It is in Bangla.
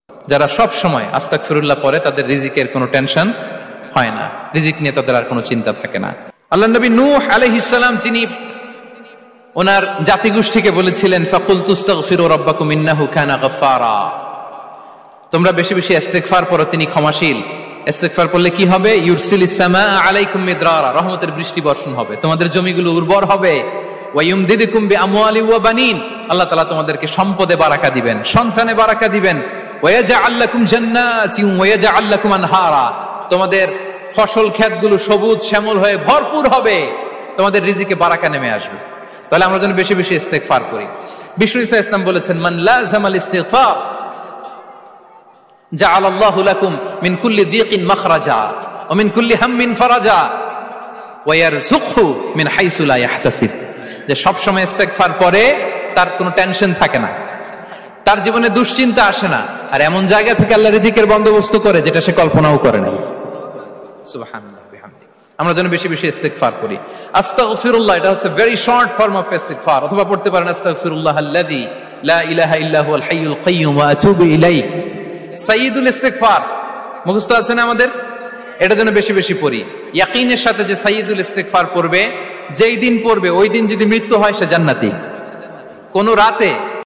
যারা সব সময় আস্তাগফিরুল্লাহ পড়ে তাদের রিজিকের কোনো টেনশন হয় না, রিজিক নিয়ে তাদের আর কোনো চিন্তা থাকে না। আল্লাহ নবী নূহ আলাইহিস সালাম যিনি ওনার জাতিগোষ্ঠীকে বলেছিলেন ফাকুলতু আস্তাগফিরু রাব্বাকুম ইন্নাহু কানা গাফফারা, তোমরা বেশি বেশি ইস্তেগফার পড়ো, তিনি ক্ষমাশীল। ইস্তেগফার পড়লে কি হবে? ইউরসিলিস সামাআ আলাইকুম মিদরারা, রহমতের বৃষ্টি বর্ষণ হবে, তোমাদের জমিগুলো উর্বর হবে। ওয়া ইউমদিদুকুম বিআমওয়ালি ওয়া বানিন, আল্লাহ তাআলা তোমাদেরকে সম্পদে বারাকা দিবেন, সন্তানে বারাকা দিবেন। ওয়া ইয়াজআল লাকুম জান্নাতিন ওয়া ইয়াজআল লাকুম আনহারা, তোমাদের ফসল ক্ষেতগুলো সবুজ শ্যামল হয়ে ভরপুর হবে, তোমাদের রিজিকে বারাকা নেমে আসবে। তাহলে আমরা যেন বেশি বেশি ইস্তেগফার করি। বিষ্ণু ইসা ইসলাম বলেছেন মান লাযামাল ইস্তিগফার জাআলাল্লাহু লাকুম মিন কুল্লি দিকিন মাখরাজা ওয়া মিন কুল্লি হাম্মিন ফারাজা ওয়া ইয়ারযুকহু মিন হাইসু লা ইয়াহতাসিব, যে সব সময় ইস্তেগফার পড়ে তার কোনো টেনশন থাকে না, তার জীবনে দুশ্চিন্তা আসে না, আর এমন জায়গা থেকে আল্লাহ রিজিকের বন্দোবস্ত করে যেটা সে কল্পনাও করে নাই। সুবহানাল্লাহ বিহামদি। আমরা যেন বেশি বেশি ইস্তেগফার করি। আস্তাগফিরুল্লাহ এটা হচ্ছে ভেরি শর্ট ফর্ম অফ ইস্তেগফার, অথবা পড়তে পারেন আস্তাগফিরুল্লাহাল্লাযী লা ইলাহা ইল্লা হুয়াল হাইয়ুল কাইয়্যুম ওয়া আতুবু ইলাইহি। সাইয়্যিদুল ইস্তেগফার মুখস্থ আছে না আমাদের? এটা যেন বেশি বেশি পড়ি ইয়াকিনের সাথে, যে সাইয়্যিদুল ইস্তেগফার পড়বে, যেই দিন পড়বে ওই দিন যদি মৃত্যু হয় সে জান্নাতি। কোন রাতে